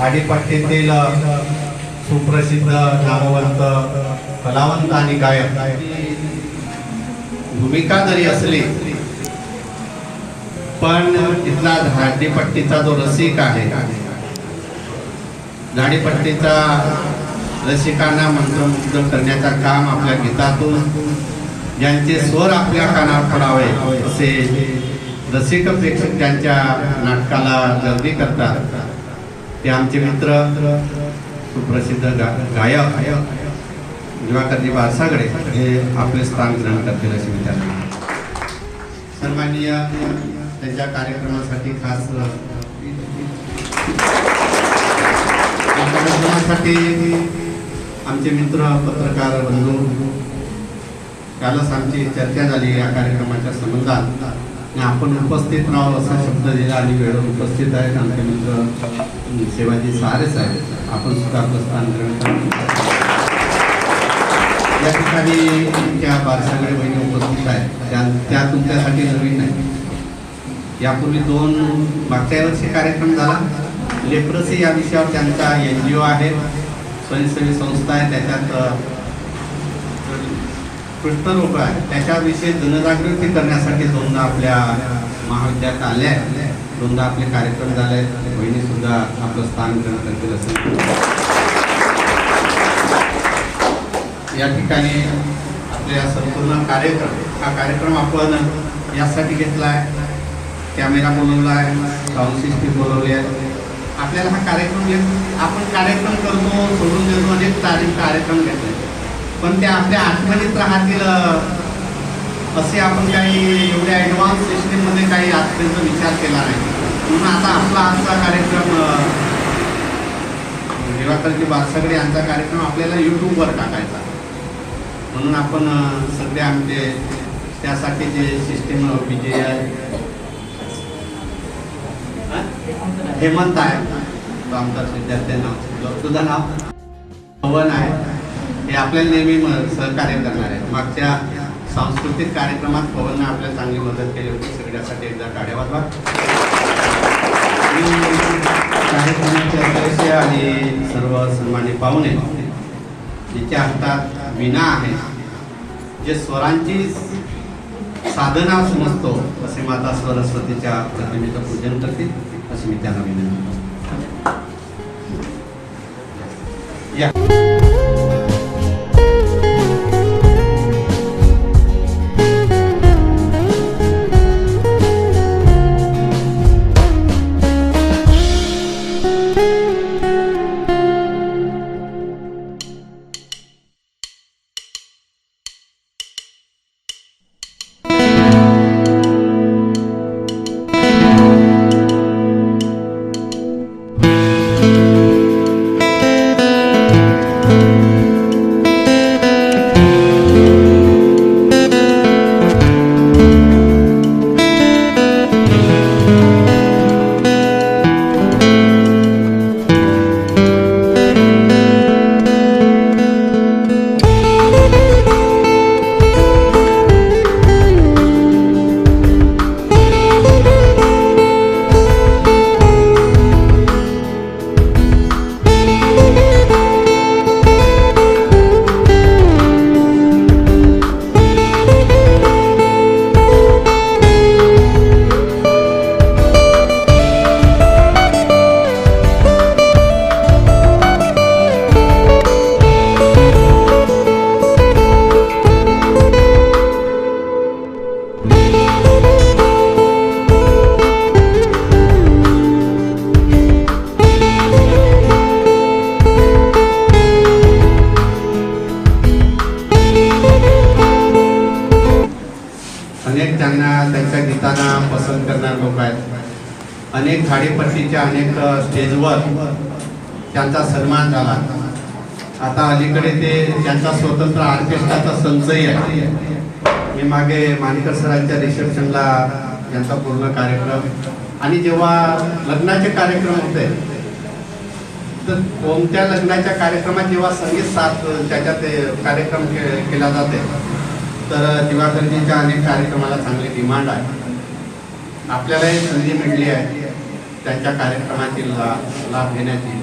झाडीपट्टीतील सुप्रसिद्ध नामवंत कलावंत आणि गायक भूमिका जरी असली पण इथला झाडीपट्टीचा जो रसिक आहे, झाडीपट्टीचा रसिकांना मंत्रमुग्ध करण्याचं काम आपल्या गीतातून ज्यांचे स्वर आपल्या कानावर पडावे असे रसिक प्रेक्षक त्यांच्या नाटकाला गर्दी करतात ते आमचे मित्र सुप्रसिद्ध गायक दिवाकरजी बारसागडे हे आपले स्थान ग्रहण करतील असे विचार. सन्माननीय त्यांच्या कार्यक्रमासाठी खास कार्यक्रमासाठी आमचे मित्र पत्रकार बंधू, कालच आमची चर्चा झाली या कार्यक्रमाच्या संबंधात. आपण उपस्थित राहू असा शब्द दिला आणि वेळेवर उपस्थित आहेत आमचे मित्र शिवाजी सहारे साहेब. आपण सुद्धा आपलं स्थान ग्रहण करतो. या ठिकाणी त्या बारसागडे बहिणी उपस्थित आहेत, त्या तुमच्यासाठी नवीन नाही. यापूर्वी मागच्या वर्षी कार्यक्रम झाला. लेप्रसी या विषयावर त्यांचा NGO आहे, स्वयंसेवी संस्था आहे, त्याच्यात कुष्ठरोग आहे, त्याच्याविषयी जनजागृती करण्यासाठी दोनदा आपल्या महाविद्यालयात आल्या, दोनदा आपले कार्यक्रम झाले. बहिणी सुद्धा आपलं स्थान ग्रहण करतील असेल. या ठिकाणी आपल्या संपूर्ण हा कार्यक्रम आपण यासाठी घेतला आहे. कॅमेरा बोलवला आहे, साऊंड सिस्टीम बोलवली आहे. आपल्याला हा कार्यक्रम आपण कार्यक्रम करतो, सोडून देतो, अनेक कार्यक्रम घेतले, पण ते आपल्या आठवणीत राहतील असे आपण काही एवढ्या ॲडव्हान्स सिस्टीममध्ये काही आजपर्यंत विचार केला नाही. म्हणून आता आपला आजचा कार्यक्रम दिवाकरजी बारसागडे यांचा कार्यक्रम आपल्याला यूट्यूबवर टाकायचा. म्हणून आपण सगळे आमचे त्यासाठी जे सिस्टीम विजय आहे, हेमंत आहे, तो आमचा विद्यार्थी नाव, तुझं नाव पवन आहे, हे आपल्याला नेहमी सहकार्य करणार आहे. मागच्या सांस्कृतिक कार्यक्रमात पवनने आपल्याला चांगली मदत केली होती. सगळ्यासाठी एकदा टाळ्या वाजवा. कार्यक्रमाचे अध्यक्ष आणि सर्व सन्मानी पाहुणे, जिच्या हातात वीणा आहे, जे स्वरांची साधना समजतो असे माता सरस्वतीच्या प्रतिमेचं पूजन करतील असे मी त्यांना विनंती करतो. अनेक त्यांना त्यांच्या गीतांना पसंत करणारे लोक आहेत. अनेक झाडीपट्टीच्या अनेक स्टेजवर त्यांचा सन्मान झाला. आता अलीकडे ते त्यांचा स्वतंत्र ऑर्केस्ट्राचा संचही आहे. मी मागे मानेकर सरांच्या रिसेप्शनला यांचा पूर्ण कार्यक्रम आणि जेव्हा लग्नाचे कार्यक्रम होते तर कोणत्या लग्नाच्या कार्यक्रमात जेव्हा संगीत साथ त्याच्यात कार्यक्रम केला जाते तर दिवाकरजींच्या अनेक कार्यक्रमाला चांगली डिमांड आहे. आपल्यालाही संधी मिळली आहे त्यांच्या कार्यक्रमाची लाभ घेण्याची.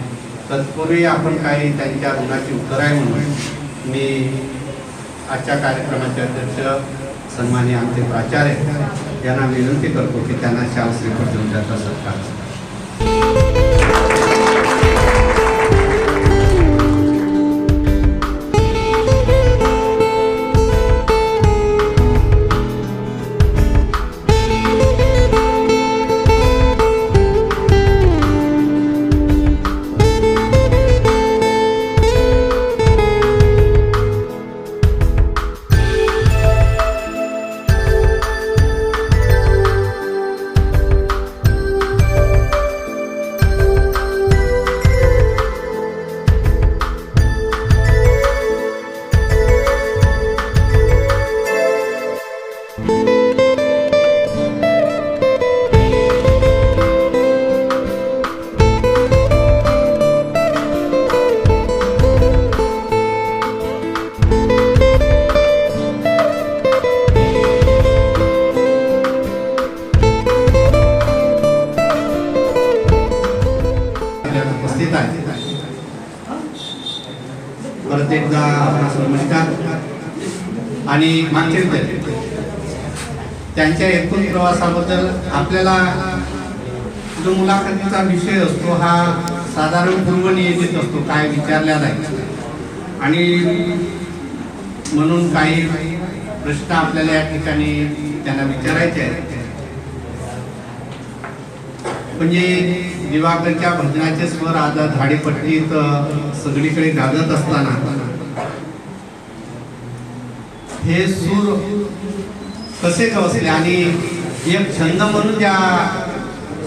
तत्पूर्वी आपण काही त्यांच्या ऋणाची उत्तराय म्हणून मी आजच्या कार्यक्रमाचे अध्यक्ष सन्माननीय आमचे प्राचार्य यांना विनंती करतो की त्यांना शाल श्रीफळ देऊन त्याचा सत्कार. परत एकदा नमस्कार आणि मागचे त्यांच्या एकूण प्रवासाबद्दल आपल्याला जो मुलाखतीचा विषय असतो हा साधारण पूर्वनियोजित असतो, काय विचारल्या जाईल आणि म्हणून काही प्रश्न आपल्याला या ठिकाणी त्यांना विचारायचे आहेत. म्हणजे दिवाकरच्या भजनाचे स्वर आज झाडीपट्टीत सगळीकडे गाजत असताना हे सूर कसे गवसले आणि एक छंद म्हणून ज्या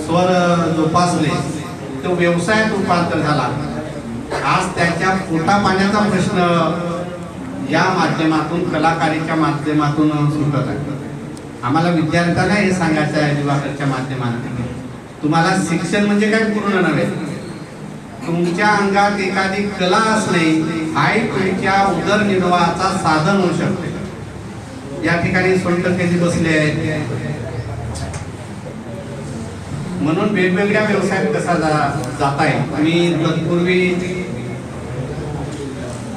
स्वर जोपासले तो व्यवसायात रूपांतर झाला. आज त्याच्या पोटा पाण्याचा प्रश्न या माध्यमातून कलाकारीच्या माध्यमातून सुटत आहे. आम्हाला विद्यार्थ्यांना हे सांगायचं आहे दिवाकरच्या माध्यमातून, तुम्हाला शिक्षण म्हणजे काय पूर्ण नव्हे, तुमच्या अंगात एखादी कला असणे हाही तुमच्या उदरनिर्वाहाचा साधन होऊ शकते. या ठिकाणी सोनटक्केजी बसले आहेत, म्हणून वेगवेगळ्या व्यवसायात कसा जाता येईल. मी तत्पूर्वी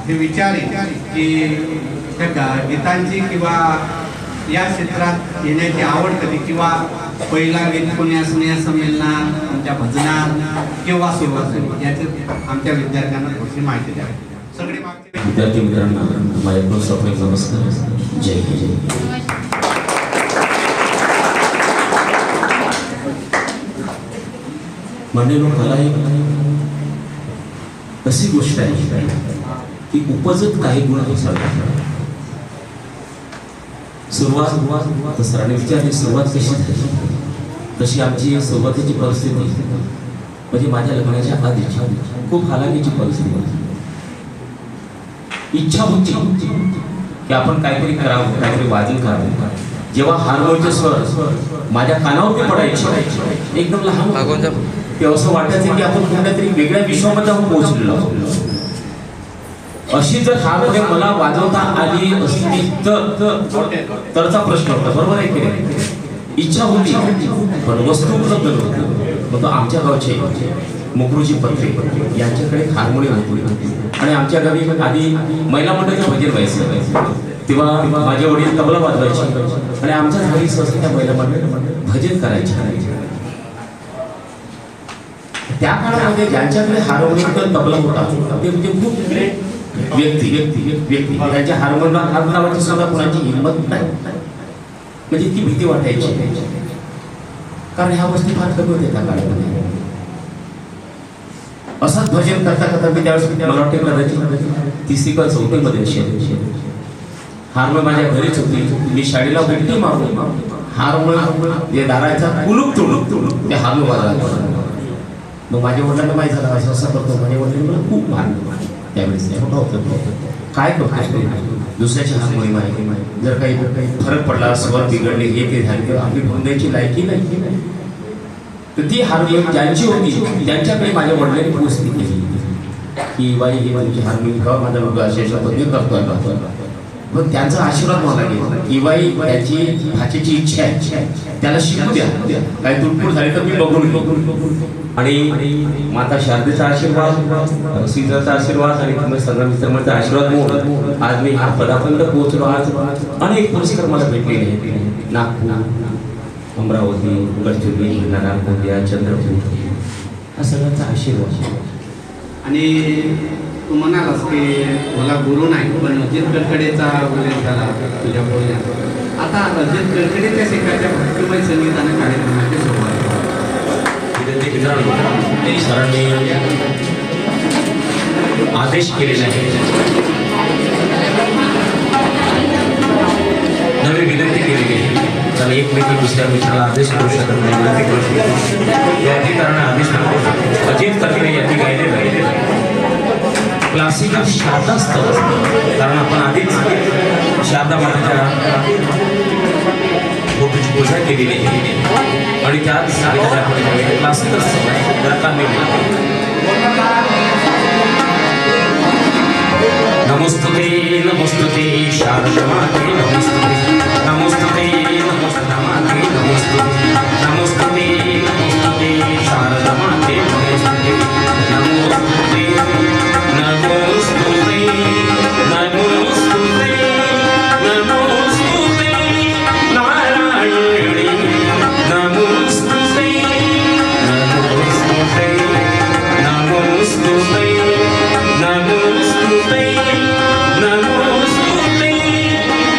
हे विचारेन की त्या गीतांची किंवा या क्षेत्रात येण्याची आवड कधी किंवा पहिला गीत पुण्या स्नेह संमेलनात आमच्या भजनात केव्हा सुरुवात झाली याची आमच्या विद्यार्थ्यांना थोडीशी माहिती द्यावी. सगळे विद्यार्थी मित्रांना माझ्या सफेद नमस्कार. जय जय. म्हणजे कला एक अशी गोष्ट आहे की उपजत काही गुण असावे. सुरुवात सरांनी विचारली सुरुवात कशी झाली, तशी आमची सुरुवातीची परिस्थिती म्हणजे माझ्या लग्नाच्या आधीची खूप हालाकीची परिस्थिती होती. इच्छा होती की आपण काहीतरी करावं, काहीतरी वाजून करावं. जेव्हा हार्मोनियमचे स्वर माझ्या कानावरती पडायचे एकदम लहान ते असं वाटायचं की आपण कुठल्यातरी वेगळ्या विश्वामध्ये आपण पोहोचलेलो आहोत. अशी जर हार्मोनियम मला वाजवता आली असती तरचा प्रश्न होता, बरोबर आहे की नाही. इच्छा होती पण वस्तू उपलब्ध नव्हती. मग आमच्या गावचे मुकरूजी पत्रे यांच्याकडे हार्मोनियम होती आणि आमच्या गावी आधी महिला मंडळाचं भजन व्हायचं. तेव्हा माझे वडील तबला वाजवायचे आणि आमच्या घरी सहसा त्या महिला मंडळ भजन करायचे. त्या काळामध्ये ज्यांच्याकडे हार्मोनियम तबला होता ते म्हणजे खूप ग्रेट व्यक्ती त्यांच्या हार्मोनियमची सुद्धा कोणाची हिंमत नाही, म्हणजे ती भीती वाटायची. कारण ह्या गोष्टी फार कमी होत्या त्या काळामध्ये. असंच भजन करता करता मी त्यावेळेस मला वाटते कदाचित 3री का 4थी मध्ये असेल. हार्मोनियम माझ्या घरीच होती. मी शाळेला उलटी मारून हार्मोनियम दाराचा कुलूप तोडून त्या हार्मोनियम वाजवायला. मग माझ्या वडिलांना माहीत झालं असं असं करतो. माझ्या वडिलांनी मला खूप मारलं त्यावेळेस. काय करतो दुसऱ्याच्या हार्मोनियम आहे, जर काही फरक पडला स्वर बिघडले हे ते झाले तर आपली भोंद्याची लायकी नाही. तर ती हार्मोनियम ज्यांची होती त्यांच्याकडे माझ्या वडिलांनी पोचली केली की बाई हे तुमची हार्मोनियम का माझा मुलगा अशा पद्धतीने करतोय. पण त्यांचा आशीर्वाद मला घ्यायचा की बाई त्याची भाचीची इच्छा आहे, त्याला शिकू द्या, काही तुटपूट झाली तर मी बघून घेऊ. आणि माता शारदेचा आशीर्वाद, सीताचा आशीर्वाद आणि संग्राम मित्रमंडळाचा आशीर्वाद म्हणून आज मी ह्या पदापर्यंत पोहोचलो. आज अनेक पुरस्कार मला भेटलेले आहेत. नागपूर, अमरावती, गडचिरोली, नारायण, गोंदिया, चंद्रपूर, हा सगळ्यांचा आशीर्वाद. आणि तू म्हणालास की मला गुरु नाही, पण अजित कडकडेचा उल्लेख झाला तुझ्या बोलण्यात. आता अजित कडकडे त्या शेखाच्या भक्तिमय संगीताने कार्यक्रमाची सुरुवात सरांनी आदेश केलेला आहे, नवी विनंती केलेली आहे. त्याला एक व्यक्ती दुसऱ्या मित्राला आदेश करू शकत नाही, विनंती करू शकतो. या अधिकाराने आदेश नको. अजित कडकडे यांनी गायलेलं आहे क्लासिकल शारदा स्तव, कारण आपण आधीच शारदा माताच्या फोटोची पूजा केलेली आहे आणि त्याच क्लासिकल नमोस्तुते नमोस्तुते शारदा माते नमोस्तुते नमोस्तुते नमोस्तुते माते नमोस्तुते नमोस्तुते नमोस्तुते शारदा माते नमोस्तुते नमोस्तुते नमोस्तुते नमोस्तुते नमोस्तुते नारायणी नमोस्तुते नमोस्तुते नमोस्तुते नमोस्तुते नमोस्तुते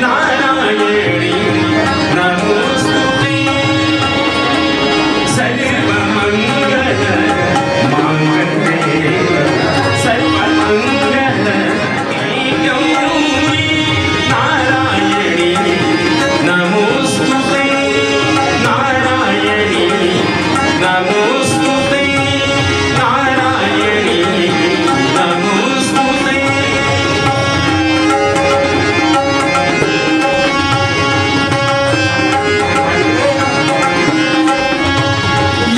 नारायणी नमोस्तुते सर्वमंगल मांगल्ये सर्वमंगल गौरी नारायणी नमोस्तुते नारायणी नमोस्तुते नारायणी नमोस्तुते.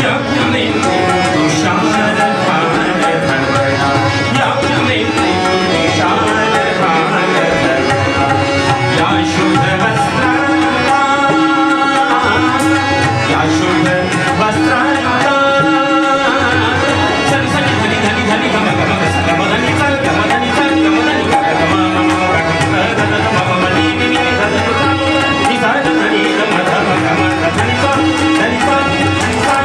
यज्ञे तुषार भार धरणा यज्ञे तुषार भार धरणा या शुद्ध वस्त्रांता या शुद्ध वस्त्रांता सरी सरी धनी धनी धनी गम गम गम धनी चल गम धनी चल गम धनी गम मम गम गम मनी नि धनी सा धनी गम धम गम धनी सा धनी सा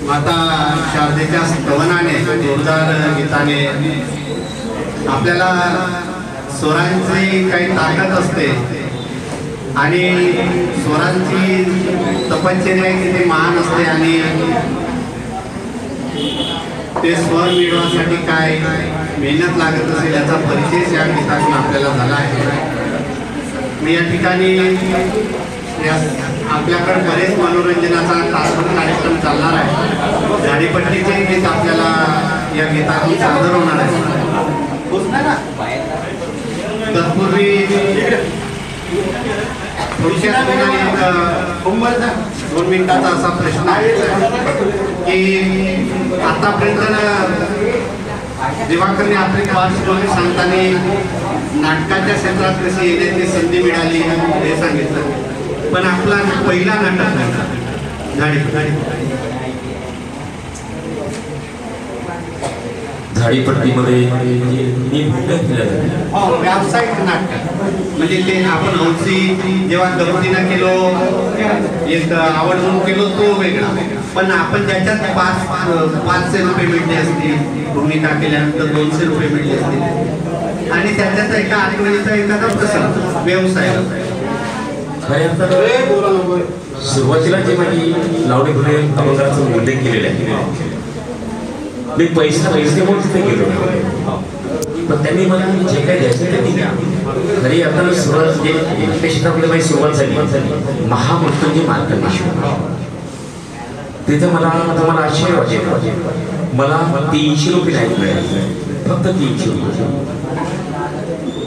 माता शारदेच्या स्तवनाने, जोरदार गीताने आपल्याला स्वरांची काही ताकद असते आणि स्वरांची तपश्चर्या किती महान असते आणि ते स्वर मिळवण्यासाठी काय मेहनत लागत असेल याचा परिचय या गीतातून आपल्याला झाला आहे. मी या ठिकाणी आपल्याकडे बरेच मनोरंजनाचा तासभर कार्यक्रम चालणार आहे. झाडीपट्टीचे गीत आपल्याला या गीतातून सादर होणार आहे. तत्पूर्वी थोडक्यात 2 मिनिटाचा असा प्रश्न आहे की आतापर्यंत दिवाकरने आपली पार्श्वभूमी सांगताना नाटकाच्या क्षेत्रात कशी येण्याची संधी मिळाली हे सांगितलं, पण आपला पहिला नाटक झाडीपट्टीमध्ये व्यावसायिक नाटक म्हणजे ते आपण हौसी जेव्हा गमतीनं केलो, एक आवड म्हणून केलो तो वेगळा, पण आपण त्याच्यात 500 रुपये मिळले असतील, भूमिका केल्यानंतर 200 रुपये मिळले असतील आणि त्याच्यात एका आठवणीचा एखादा प्रसंग व्यवसाय. सुरुवातीला जे माझी लावणी गुन्हे अभंगाचा उल्लेख केलेला आहे, मी पैसे म्हणून तिथे गेलो, पण त्यांनी मला जे काही द्यायचं ते दिल्या. खरी आता सुरुवात जे क्षेत्रामध्ये माझी सुरुवात झाली महामृत्युंजय मार्गदर्शन, तिथं मला आश्चर्य वाटले. मला 300 रुपये नाही मिळाले, फक्त 300 रुपये.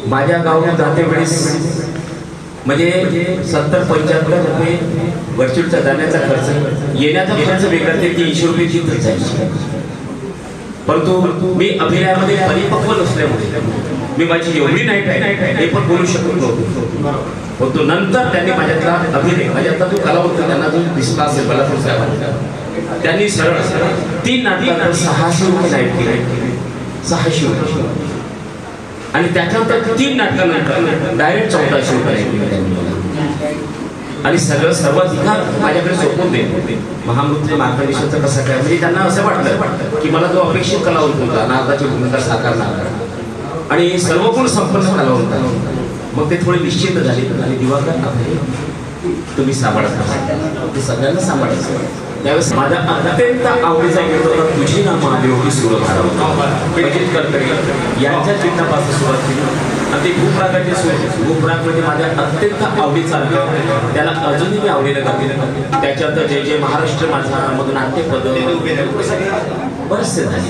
माझ्या गावात जाते वेळेस म्हणजे 70-75 रुपये वर्चूरचा जाण्याचा खर्च, येण्याचा खर्च वेगळा, ते 300 रुपये तिथं जायचे. परंतु मी अभिनयामध्ये परिपक्व नसल्यामुळे मी माझी एवढी नाही हे पण बोलू शकत नव्हतो. परंतु नंतर त्यांनी माझ्यातला अभिनय, माझ्यातला जो कला होता त्यांना जो दिसला असेल बलापूर साहेब, त्यांनी सरळ 3 नाटकात 600 रुपये नाईट केले, 600 रुपये. आणि त्याच्यानंतर 3 नाटकानंतर डायरेक्ट 1400 रुपये. आणि सर्वाधिकार माझ्याकडे सोपवून दे महामृत्युंजय मार्गदर्शनचं कसं काय, म्हणजे त्यांना असं वाटलं की मला जो अपेक्षित कलावंत होता, नारदाची भूमिका साकारणार आणि सर्व गुण संपन्न कलावंत, मग ते थोडे निश्चित झाले. आणि दिवाकर तुम्ही सांभाळत, ते सगळ्यांना सांभाळायचं. त्यावेळेस माझा अत्यंत आवडीचा गीत होता तुझी नामं आली होती सुरभारावर, अजित कडकडे यांच्या चिन्हापासून सुरुवात केली. आणि ते भूपरागाचे सूर, भूपराग म्हणजे माझ्या अत्यंत आवडीचा गीत, त्याला अजूनही मी आवडीला गाते. त्याच्यात जय जय महाराष्ट्र माझा, मग नाट्यपद बरेचसे झाले.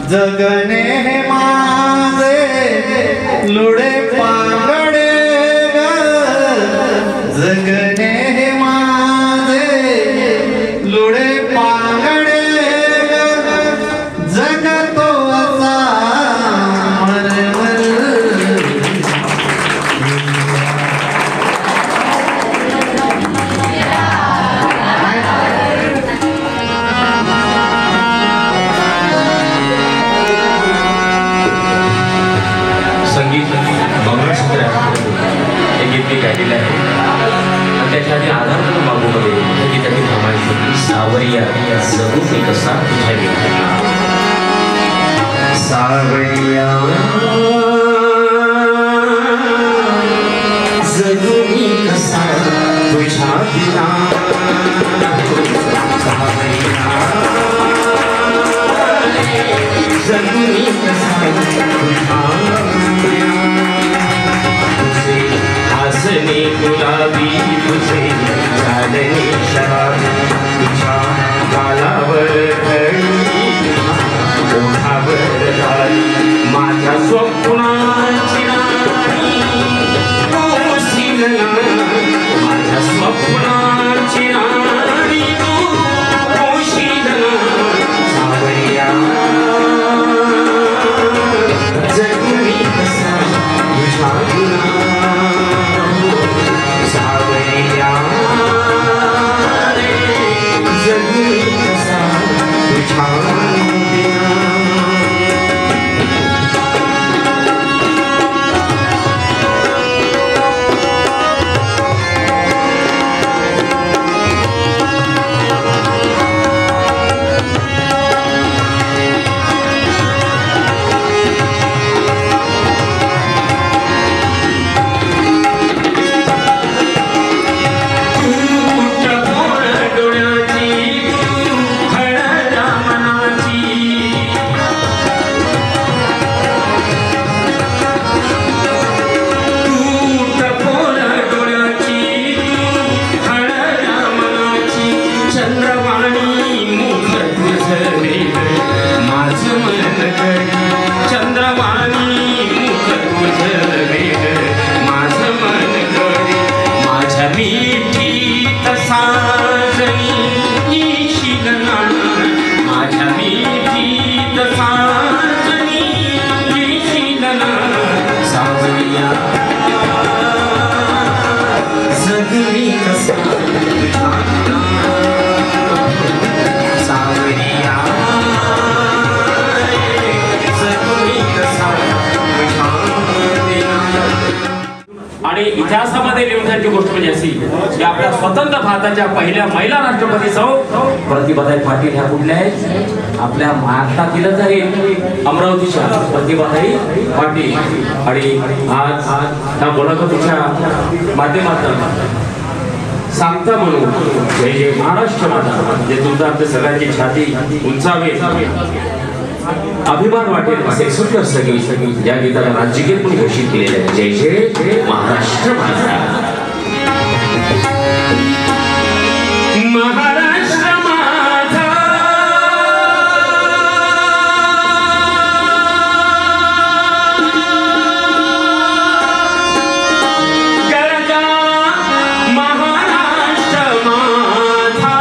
जगने माझे लुडे पागडे ग, जगने माझे लुडे पागडे ग, जगतो असा मरमर. गायलेलं आहे आणि त्याच्या आधी आधार बाबूमध्ये हे गीताची थांबायची सावरिया जगू मी कसा तुझ्या वेळी सावरिया दिना जगनी कसा तुझा तुझे हसने गुलाबी तुझे चांदणी शराबी तुझ्या गालावर घडी ओठावर लाली माझ्या स्वप्नाची राणी तू शिलना माझ्या स्वप्नाची राणी तू शिलना सावरिया जगनी कसा तुझ्या गुना सावरिया रे जगनी कसा तुझ्या बिना आणि इतिहासामध्ये लिहण्याची गोष्ट म्हणजे अशी की आपल्या स्वतंत्र भारताच्या पहिल्या महिला राष्ट्रपती सौ प्रतिभाताई पाटील ह्या कुठल्या आहेत आपल्या भारतातीलच आहेत अमरावतीच्या प्रतिभाताई पाटील आणि आज ह्या मुलाखतीच्या माध्यमातून सांगता म्हणून जय जय महाराष्ट्र माता जे तुमचं आमच्या सगळ्यांची छाती उंचावे अभिमान वाटेल असे सुंदर सगळी या गीताला राज्यगीत पण घोषित केलेले आहे जय जय महाराष्ट्र माझा महाराष्ट्र माझा गरजा महाराष्ट्र माझा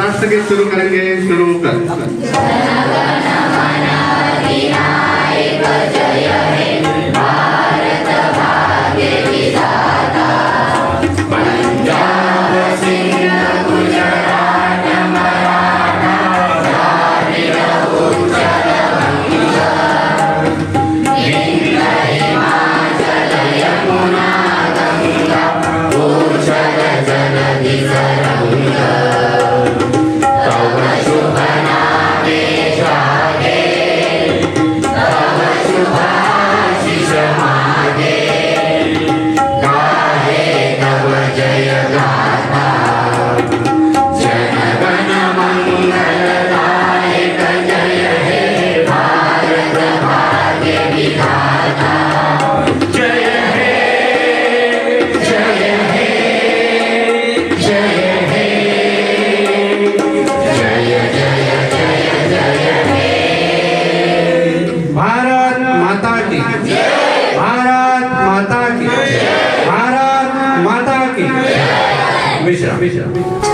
राष्ट्रगीत शुरू करेंगे, शुरू कर। भारत माता की, भारत माता की, भारत माता की। विश्राम।